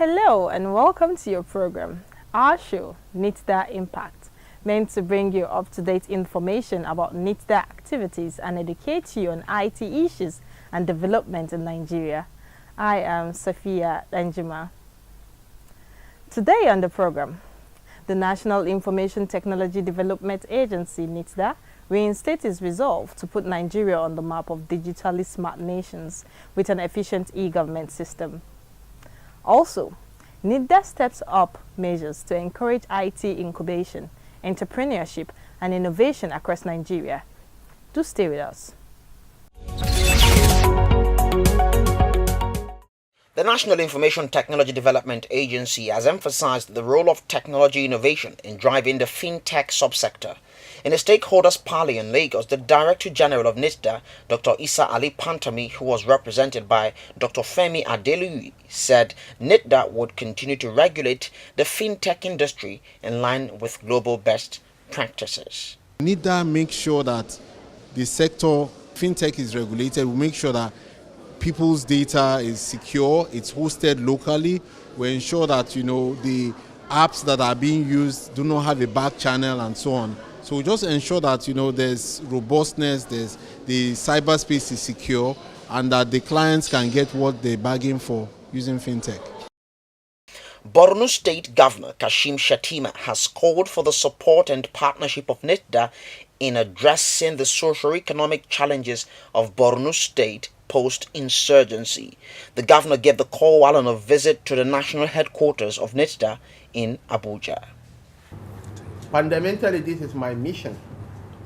Hello and welcome to your program, our show, Nitda Impact, meant to bring you up-to-date information about Nitda activities and educate you on IT issues and development in Nigeria. I am Sophia Danjuma. Today on the program, the National Information Technology Development Agency, Nitda, reinstates its resolve to put Nigeria on the map of digitally smart nations with an efficient e-government system. Also, Nitda steps up measures to encourage IT incubation, entrepreneurship, and innovation across Nigeria. Do stay with us. The National Information Technology Development Agency has emphasized the role of technology innovation in driving the fintech subsector. In a stakeholders' parley in Lagos, the Director General of Nitda, Dr. Isa Ali Pantami, who was represented by Dr. Femi Adeluyi, said Nitda would continue to regulate the fintech industry in line with global best practices. Nitda makes sure that the sector fintech is regulated. We make sure that people's data is secure, it's hosted locally. We ensure that the apps that are being used do not have a back channel and so on. So we just ensure that there's robustness, the cyberspace is secure, and that the clients can get what they bargain for using fintech. Borno State Governor Kashim Shettima has called for the support and partnership of Nitda in addressing the socio-economic challenges of Borno State post-insurgency. The governor gave the call while on a visit to the national headquarters of Nitda in Abuja. Fundamentally, this is my mission,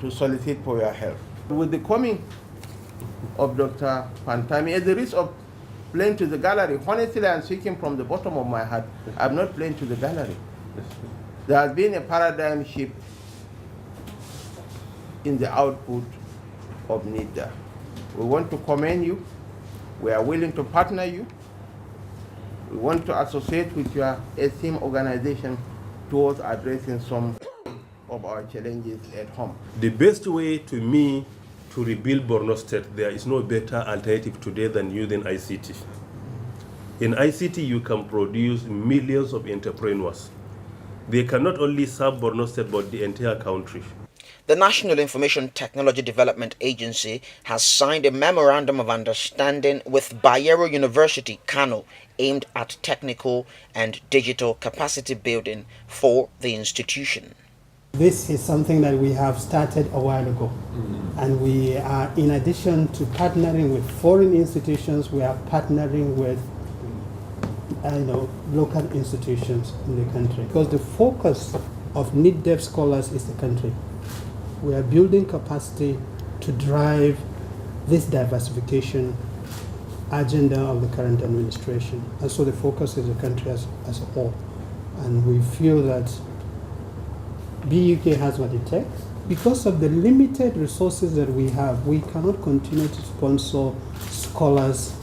to solicit for your help. With the coming of Dr. Pantami, at the risk of playing to the gallery, honestly, I'm speaking from the bottom of my heart, I'm not playing to the gallery. There has been a paradigm shift in the output of Nitda. We want to commend you. We are willing to partner you. We want to associate with your esteemed organization towards addressing some of our challenges at home. The best way to me to rebuild Borno State, there is no better alternative today than using ICT. In ICT, you can produce millions of entrepreneurs. They can not only serve Borno State, but the entire country. The National Information Technology Development Agency has signed a memorandum of understanding with Bayero University, Kano, aimed at technical and digital capacity building for the institution. This is something that we have started a while ago, and we are, in addition to partnering with foreign institutions, we are partnering with local institutions in the country, because the focus of NIDDEV scholars is the country. We are building capacity to drive this diversification agenda of the current administration, and so the focus is the country as a whole, and we feel that BUK has what it takes. Because of the limited resources that we have, we cannot continue to sponsor scholars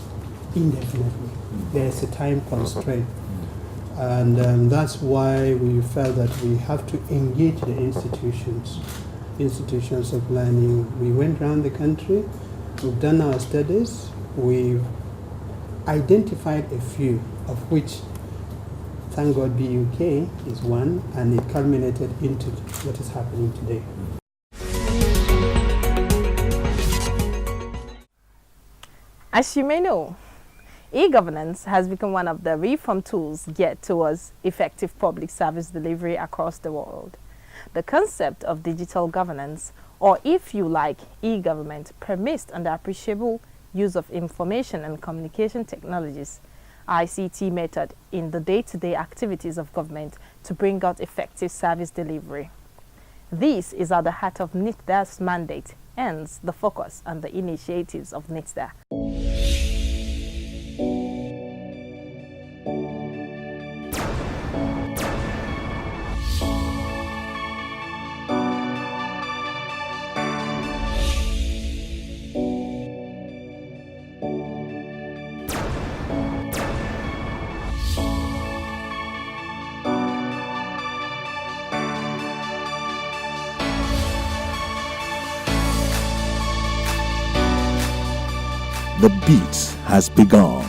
indefinitely. There is a time constraint. And that's why we felt that we have to engage the institutions of learning. We went around the country, we've done our studies, we've identified a few, of which thank God BUK is one, and it culminated into what is happening today. As you may know, e-governance has become one of the reform tools geared towards effective public service delivery across the world. The concept of digital governance, or if you like, e-government, permits the appreciable use of information and communication technologies, ICT method, in the day-to-day activities of government to bring out effective service delivery. This is at the heart of Nitda's mandate, hence the focus on the initiatives of Nitda. The beat has begun.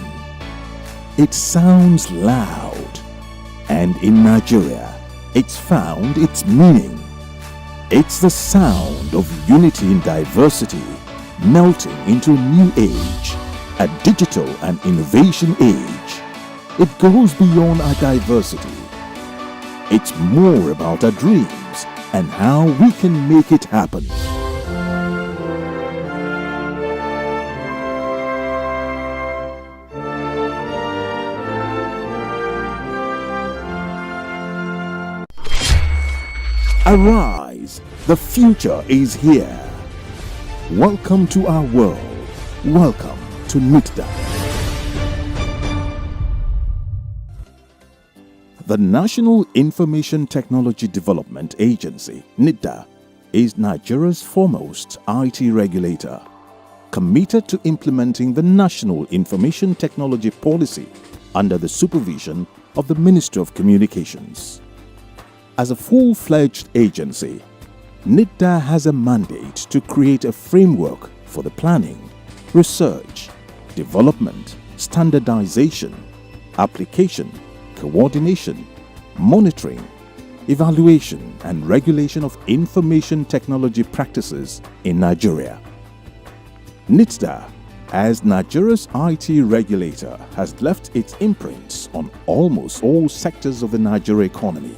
It sounds loud, And in Nigeria, it's found its meaning. It's the sound of unity in diversity, melting into a new age, a digital and innovation age. It goes beyond our diversity. It's more about our dreams and how we can make it happen. Arise, the future is here. Welcome to our world. Welcome to Nitda. The National Information Technology Development Agency, Nitda, is Nigeria's foremost IT regulator, committed to implementing the National Information Technology Policy under the supervision of the Ministry of Communications. As a full-fledged agency, Nitda has a mandate to create a framework for the planning, research, development, standardization, application, coordination, monitoring, evaluation and regulation of information technology practices in Nigeria. Nitda, as Nigeria's IT regulator, has left its imprints on almost all sectors of the Nigeria economy.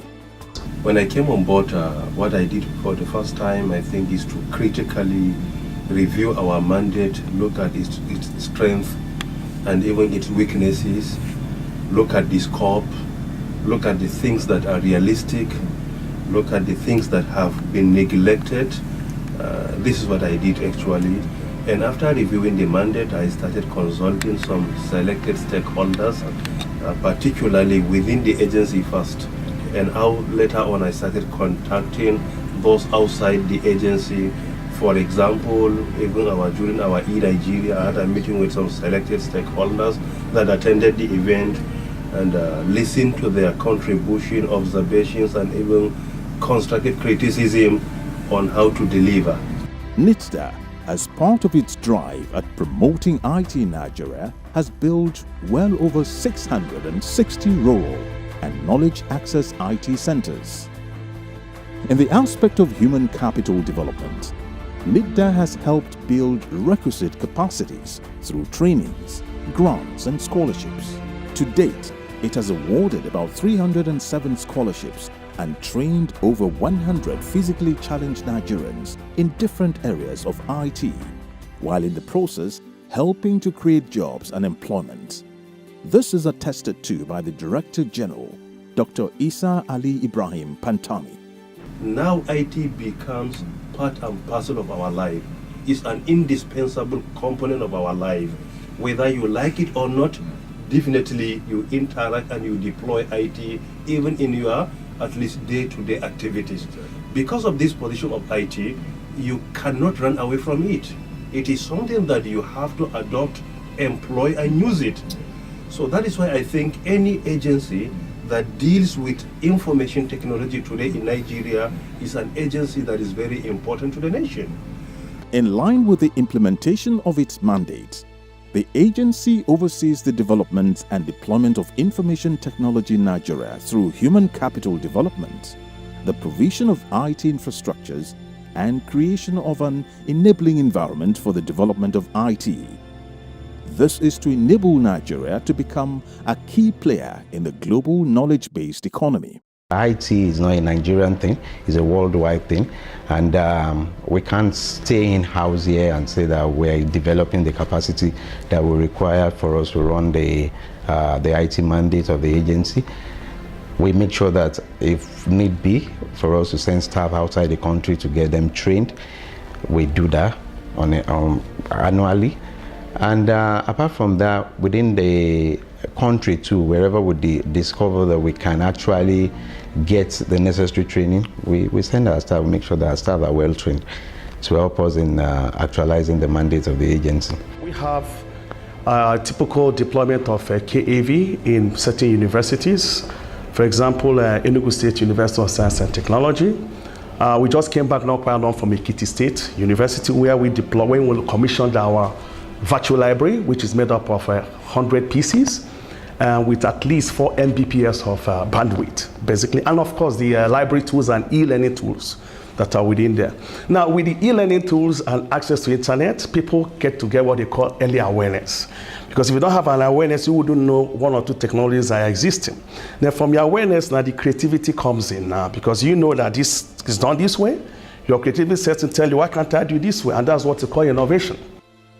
When I came on board, what I did for the first time, I think, is to critically review our mandate, look at its strength and even its weaknesses, look at the scope, look at the things that are realistic, look at the things that have been neglected. This is what I did actually. And after reviewing the mandate, I started consulting some selected stakeholders, particularly within the agency first. And later on I started contacting those outside the agency. For example, even during our e-Nigeria, I had a meeting with some selected stakeholders that attended the event and listened to their contribution, observations and even constructive criticism on how to deliver. Nitda, as part of its drive at promoting IT in Nigeria, has built well over 660 rural and knowledge access IT centers. In the aspect of human capital development, Nitda has helped build requisite capacities through trainings, grants and scholarships. To date, it has awarded about 307 scholarships and trained over 100 physically challenged Nigerians in different areas of IT, while in the process helping to create jobs and employment. This is attested to by the Director General, Dr. Isa Ali Ibrahim Pantami. Now IT becomes part and parcel of our life. It's an indispensable component of our life. Whether you like it or not, definitely you interact and you deploy IT even in your at least day-to-day activities. Because of this position of IT, you cannot run away from it. It is something that you have to adopt, employ and use it. So that is why I think any agency that deals with information technology today in Nigeria is an agency that is very important to the nation. In line with the implementation of its mandate, the agency oversees the development and deployment of information technology in Nigeria through human capital development, the provision of IT infrastructures, and creation of an enabling environment for the development of IT. This is to enable Nigeria to become a key player in the global knowledge-based economy. IT is not a Nigerian thing, it's a worldwide thing, and we can't stay in-house here and say that we're developing the capacity that we require for us to run the IT mandate of the agency. We make sure that if need be for us to send staff outside the country to get them trained, we do that annually. And apart from that, within the country too, wherever we discover that we can actually get the necessary training, we send our staff, make sure that our staff are well trained to help us in actualizing the mandate of the agency. We have a typical deployment of KAV in certain universities. For example, Enugu State University of Science and Technology. We just came back not quite long from Ekiti State University, where we commissioned our virtual library, which is made up of 100 pieces. with at least 4 Mbps of bandwidth, basically. And of course, the library tools and e-learning tools that are within there. Now, with the e-learning tools and access to internet, people get to get what they call early awareness. Because if you don't have an awareness, you wouldn't know 1 or 2 technologies that are existing. Then from your awareness, now the creativity comes in now, because you know that this is done this way. Your creativity sets to tell you, why can't I do this way? And that's what you call innovation.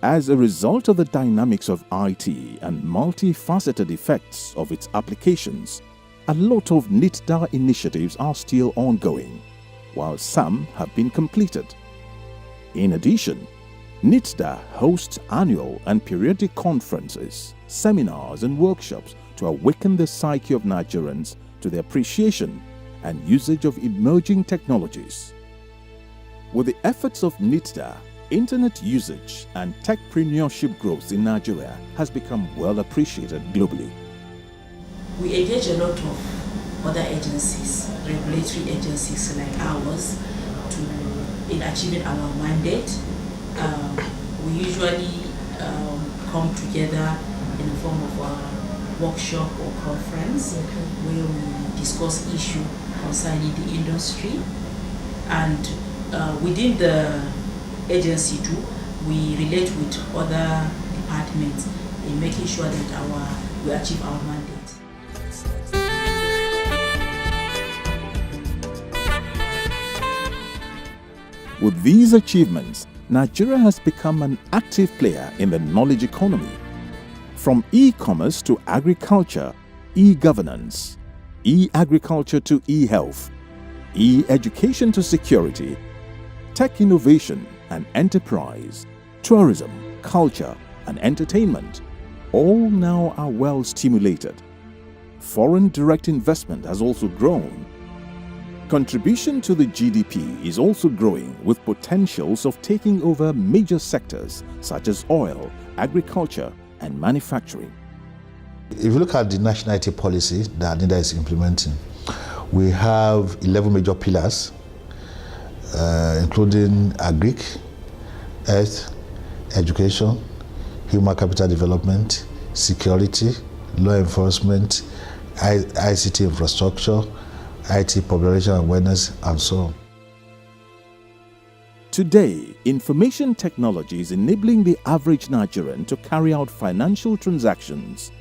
As a result of the dynamics of IT and multifaceted effects of its applications, a lot of Nitda initiatives are still ongoing, while some have been completed. In addition, Nitda hosts annual and periodic conferences, seminars and workshops to awaken the psyche of Nigerians to the appreciation and usage of emerging technologies. With the efforts of Nitda, internet usage and techpreneurship growth in Nigeria has become well appreciated globally. We engage a lot of other agencies, regulatory agencies like ours, in achieving our mandate. We usually come together in the form of a workshop or conference where we discuss issues concerning the industry, and within the agency too, we relate with other departments in making sure that we achieve our mandate. With these achievements, Nigeria has become an active player in the knowledge economy. From e-commerce to agriculture, e-governance, e-agriculture to e-health, e-education to security, tech innovation and enterprise, tourism, culture and entertainment, all now are well stimulated. Foreign direct investment has also grown. Contribution to the GDP is also growing, with potentials of taking over major sectors such as oil, agriculture and manufacturing. If you look at the national IT policy that Nitda is implementing, we have 11 major pillars, including agric, health, education, human capital development, security, law enforcement, ICT infrastructure, IT population awareness, and so on. Today, information technology is enabling the average Nigerian to carry out financial transactions,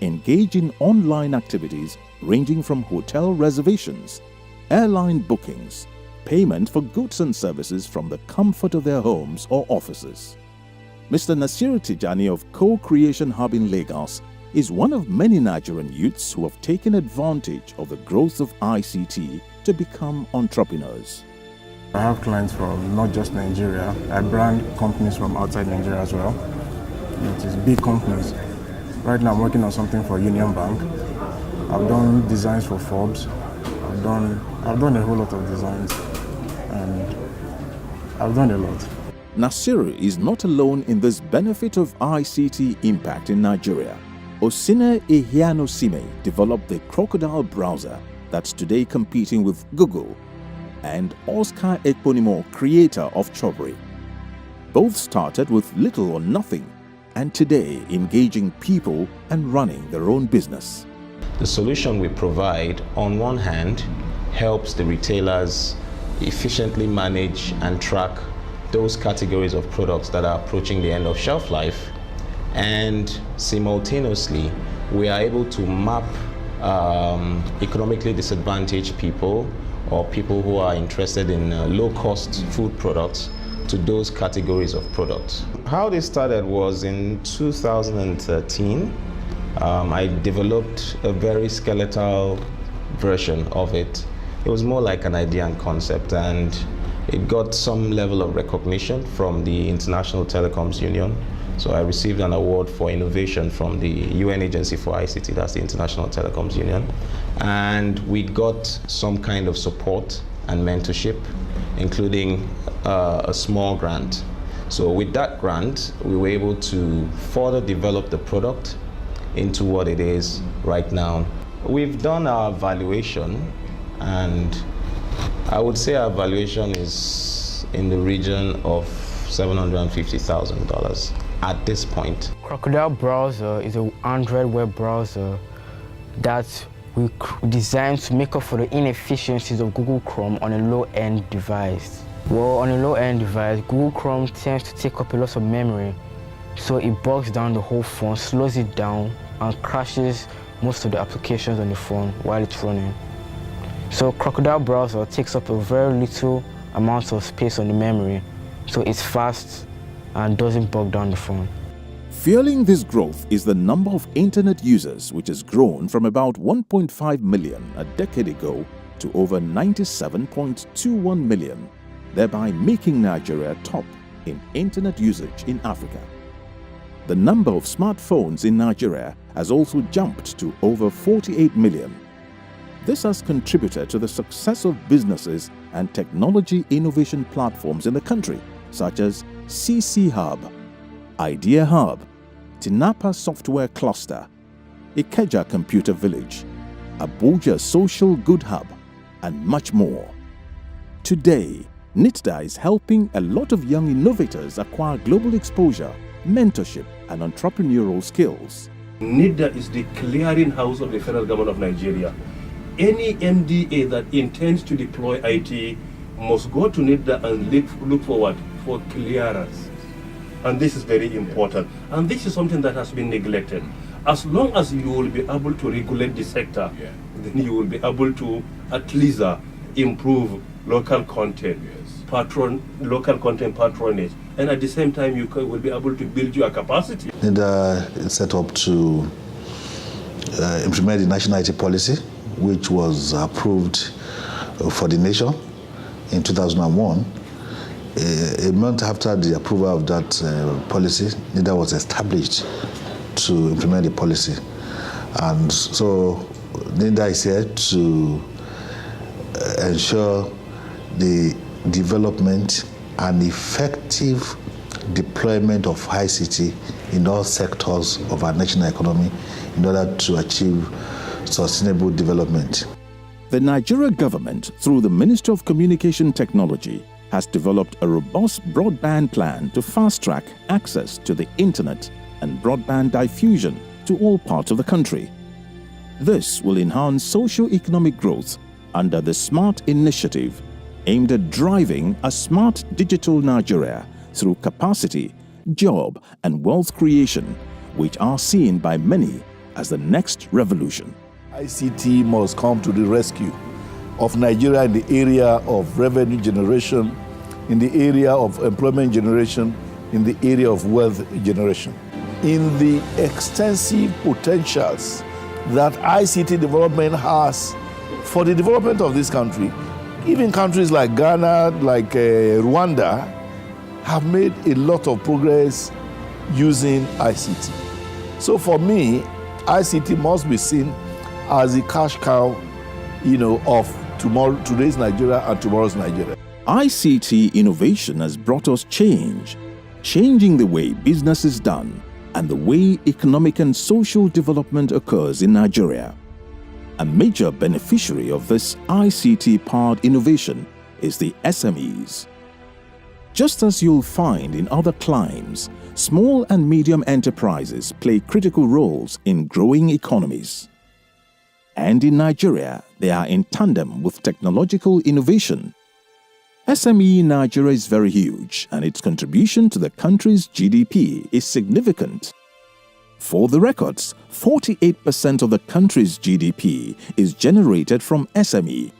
engage in online activities ranging from hotel reservations, airline bookings, payment for goods and services from the comfort of their homes or offices. Mr. Nasiru Tijani of Co-Creation Hub in Lagos is one of many Nigerian youths who have taken advantage of the growth of ICT to become entrepreneurs. I have clients from not just Nigeria. I brand companies from outside Nigeria as well. It is big companies. Right now I'm working on something for Union Bank. I've done designs for Forbes. I've done a whole lot of designs, and I've done a lot. Nasiru is not alone in this benefit of ICT impact in Nigeria. Osine Ehianosime developed the Crocodile browser that's today competing with Google, and Oscar Ekponimo, creator of Chobri. Both started with little or nothing, and today engaging people and running their own business. The solution we provide, on one hand, helps the retailers efficiently manage and track those categories of products that are approaching the end of shelf life, and simultaneously we are able to map economically disadvantaged people or people who are interested in low-cost food products to those categories of products. How this started was in 2013. I developed a very skeletal version of it. It was more like an idea and concept, and it got some level of recognition from the International Telecoms Union. So I received an award for innovation from the UN Agency for ICT, that's the International Telecoms Union. And we got some kind of support and mentorship, including a small grant. So with that grant, we were able to further develop the product into what it is right now. We've done our valuation, and I would say our valuation is in the region of $750,000 at this point. Crocodile browser is an Android web browser that we designed to make up for the inefficiencies of Google Chrome on a low-end device. Well, on a low-end device, Google Chrome tends to take up a lot of memory, so it bogs down the whole phone, slows it down, and crashes most of the applications on the phone while it's running. So Crocodile Browser takes up a very little amount of space on the memory, so it's fast and doesn't bog down the phone. Fueling this growth is the number of internet users, which has grown from about 1.5 million a decade ago to over 97.21 million, thereby making Nigeria top in internet usage in Africa. The number of smartphones in Nigeria has also jumped to over 48 million. This has contributed to the success of businesses and technology innovation platforms in the country, such as CC Hub, Idea Hub, Tinapa Software Cluster, Ikeja Computer Village, Abuja Social Good Hub, and much more. Today, Nitda is helping a lot of young innovators acquire global exposure, mentorship, and entrepreneurial skills. Nitda is the clearinghouse of the federal government of Nigeria. Any MDA that intends to deploy IT must go to Nitda and look forward for clearance. And this is very important. And this is something that has been neglected. As long as you will be able to regulate the sector, then you will be able to at least improve local content, local content patronage, and at the same time you will be able to build your capacity. Nitda is set up to implement the national IT policy, which was approved for the nation in 2001. A month after the approval of that policy, Nitda was established to implement the policy. And so Nitda is here to ensure the development and effective deployment of ICT in all sectors of our national economy in order to achieve sustainable development. The Nigeria government, through the Ministry of Communication Technology, has developed a robust broadband plan to fast-track access to the internet and broadband diffusion to all parts of the country. This will enhance socio-economic growth under the SMART initiative, aimed at driving a smart digital Nigeria through capacity, job, and wealth creation, which are seen by many as the next revolution. ICT must come to the rescue of Nigeria in the area of revenue generation, in the area of employment generation, in the area of wealth generation. In the extensive potentials that ICT development has for the development of this country, even countries like Ghana, like Rwanda, have made a lot of progress using ICT. So for me, ICT must be seen as the cash cow, of today's Nigeria and tomorrow's Nigeria. ICT innovation has brought us change, changing the way business is done and the way economic and social development occurs in Nigeria. A major beneficiary of this ICT-powered innovation is the SMEs. Just as you'll find in other climes, small and medium enterprises play critical roles in growing economies. And in Nigeria, they are in tandem with technological innovation. SME in Nigeria is very huge, and its contribution to the country's GDP is significant. For the records, 48% of the country's GDP is generated from SME.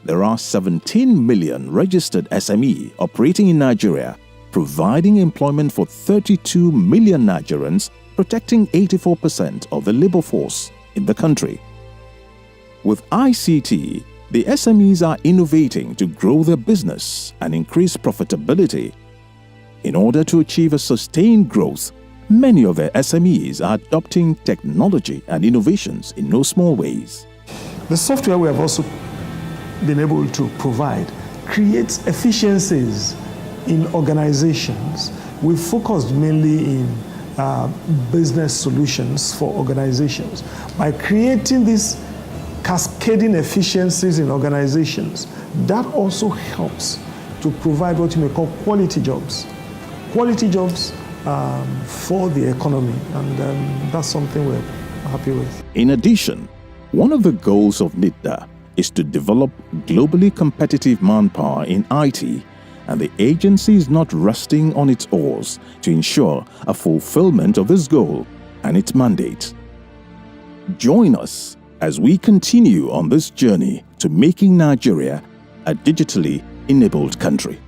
There are 17 million registered SME operating in Nigeria, providing employment for 32 million Nigerians, protecting 84% of the labor force in the country. With ICT, the SMEs are innovating to grow their business and increase profitability. In order to achieve a sustained growth, many of their SMEs are adopting technology and innovations in no small ways. The software we have also been able to provide creates efficiencies in organizations. We focused mainly in business solutions for organizations. By creating these cascading efficiencies in organizations, that also helps to provide what you may call quality jobs. Quality jobs for the economy, and that's something we're happy with. In addition, One of the goals of Nitda is to develop globally competitive manpower in IT, and the agency is not resting on its oars to ensure a fulfillment of this goal and its mandate. Join us as we continue on this journey to making Nigeria a digitally enabled country.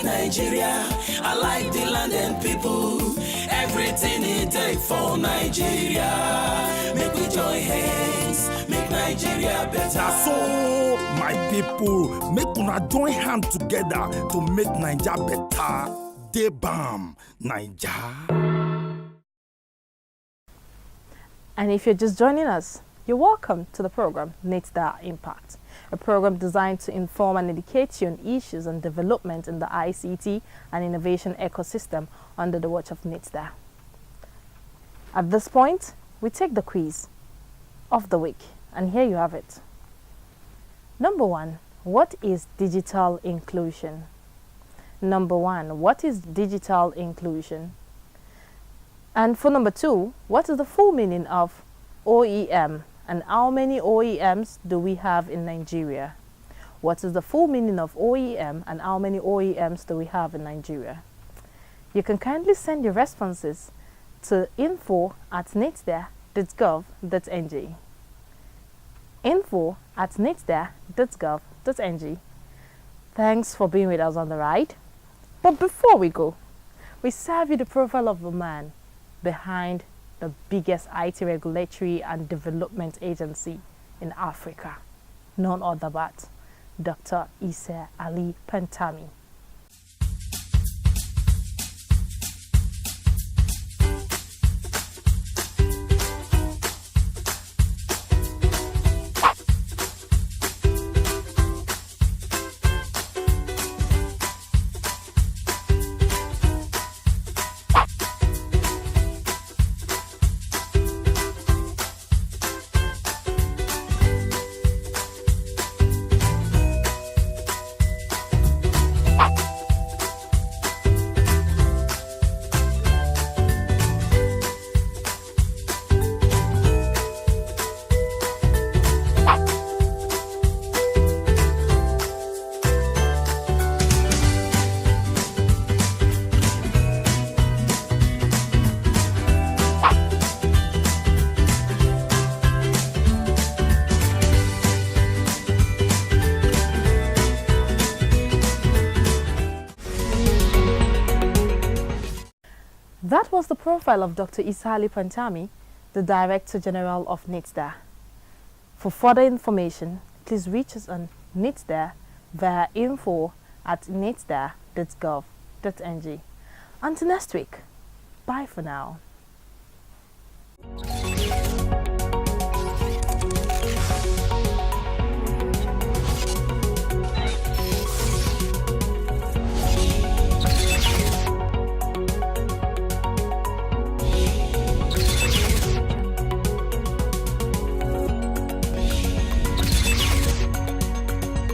Nigeria, I like the land and people. Everything it take for Nigeria. Make we join hands, make Nigeria better. So, my people, make una join hands together to make Nigeria better. Dey bam, Nigeria. And if you're just joining us, you're welcome to the program Nitda Impact, a program designed to inform and educate you on issues and development in the ICT and innovation ecosystem under the watch of Nitda. At this point, we take the quiz of the week, and here you have it. Number 1, what is digital inclusion? Number 1, what is digital inclusion? And for number 2, what is the full meaning of OEM? And how many OEMs do we have in Nigeria? What is the full meaning of OEM and how many OEMs do we have in Nigeria? You can kindly send your responses to info@nitda.gov.ng. info@nitda.gov.ng. Thanks for being with us on the ride. But before we go, we serve you the profile of the man behind the biggest IT regulatory and development agency in Africa, none other but Dr. Isa Ali Pantami. That was the profile of Dr. Isa Ali Pantami, the Director General of Nitda. For further information, please reach us on Nitda via info@nitda.gov.ng. Until next week, bye for now.